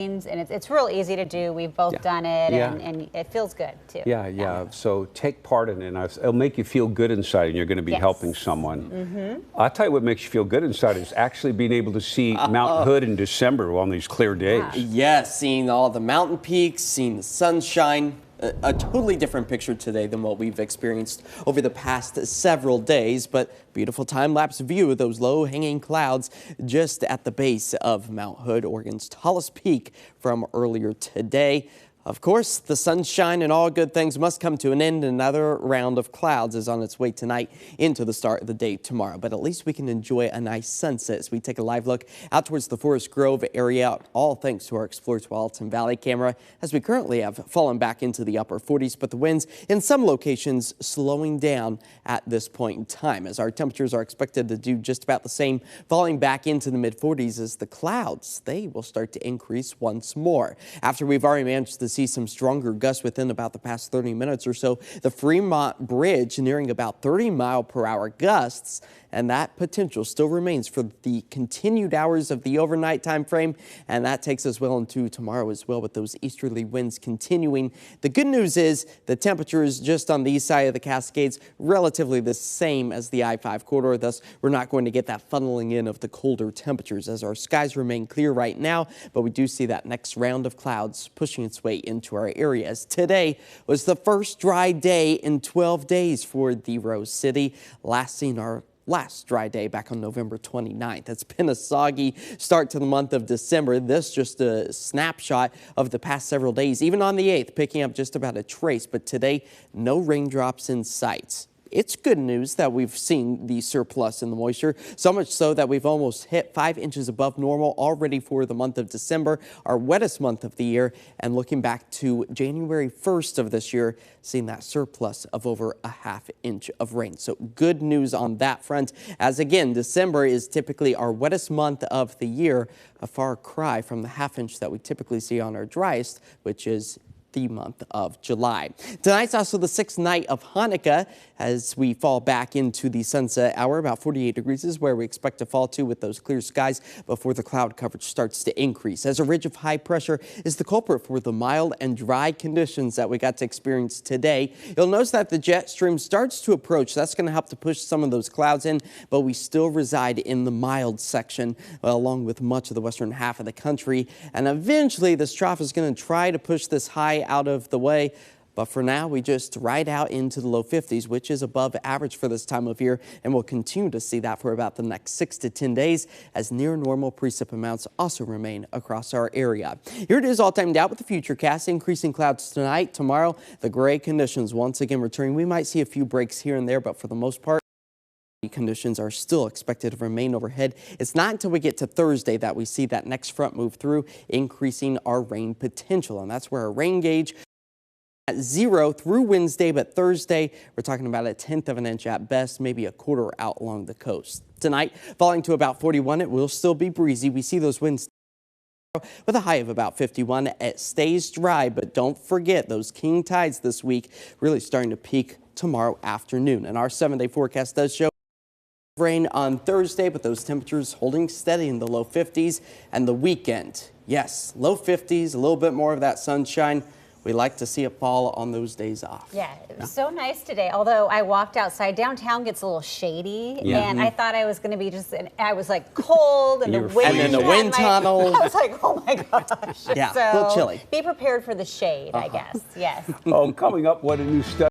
and it's real easy to do. We've both done it, and it feels good too. Yeah. So take part in it. It'll make you feel good inside, and you're going to be helping someone. I'll tell you what makes you feel good inside is actually being able to see Mount Hood in December on these clear days. Yes, seeing all the mountain peaks, seeing the sunshine. A totally different picture today than what we've experienced over the past several days, but beautiful time-lapse view of those low-hanging clouds just at the base of Mount Hood, Oregon's tallest peak from earlier today. Of course, the sunshine and all good things must come to an end. Another round of clouds is on its way tonight into the start of the day tomorrow. But at least we can enjoy a nice sunset as we take a live look out towards the Forest Grove area, all thanks to our Explore Tualatin Valley camera, as we currently have fallen back into the upper 40s. But the winds in some locations slowing down at this point in time, as our temperatures are expected to do just about the same, falling back into the mid-40s as the clouds, they will start to increase once more. After we've already managed to see some stronger gusts within about the past 30 minutes or so. The Fremont Bridge nearing about 30-mile-per-hour gusts, and that potential still remains for the continued hours of the overnight time frame, and that takes us well into tomorrow as well with those easterly winds continuing. The good news is the temperatures just on the east side of the Cascades relatively the same as the I-5 corridor, thus we're not going to get that funneling in of the colder temperatures as our skies remain clear right now, but we do see that next round of clouds pushing its way into our areas. Today was the first dry day in 12 days for the Rose City, lasting our last dry day back on November 29th. It's been a soggy start to the month of December. This just a snapshot of the past several days, even on the 8th, picking up just about a trace, but today no raindrops in sight. It's good news that we've seen the surplus in the moisture, so much so that we've almost hit 5 inches above normal already for the month of December, our wettest month of the year. And looking back to January 1st of this year, seeing that surplus of over a ½ inch of rain. So good news on that front, as again, December is typically our wettest month of the year, a far cry from the ½ inch that we typically see on our driest, which is the month of July. Tonight's also the 6th night of Hanukkah as we fall back into the sunset hour. About 48 degrees is where we expect to fall to with those clear skies before the cloud coverage starts to increase, as a ridge of high pressure is the culprit for the mild and dry conditions that we got to experience today. You'll notice that the jet stream starts to approach. That's going to help to push some of those clouds in, but we still reside in the mild section along with much of the western half of the country. And eventually this trough is going to try to push this high out of the way. But for now, we just ride out into the low 50s, which is above average for this time of year, and we'll continue to see that for about the next 6 to 10 days as near normal precip amounts also remain across our area. Here it is all timed out with the Futurecast. Increasing clouds tonight, tomorrow, the gray conditions once again returning. We might see a few breaks here and there, but for the most part, conditions are still expected to remain overhead. It's not until we get to Thursday that we see that next front move through, increasing our rain potential, and that's where our rain gauge at 0 through Wednesday, but Thursday we're talking about 1/10 of an inch at best, maybe a quarter out along the coast. Tonight falling to about 41. It will still be breezy. We see those winds with a high of about 51. It stays dry, but don't forget those king tides this week really starting to peak tomorrow afternoon, and our 7-day forecast does show rain on Thursday, but those temperatures holding steady in the low 50s. And the weekend, yes, low 50s, a little bit more of that sunshine. We like to see it fall on those days off. Yeah, it was so nice today. Although I walked outside, downtown gets a little shady, and I thought I was going to be I was like cold and the wind. And then the wind tunnel. I was like, oh my gosh. Yeah, so a little chilly. Be prepared for the shade, I guess. Yes. Coming up, what a new study.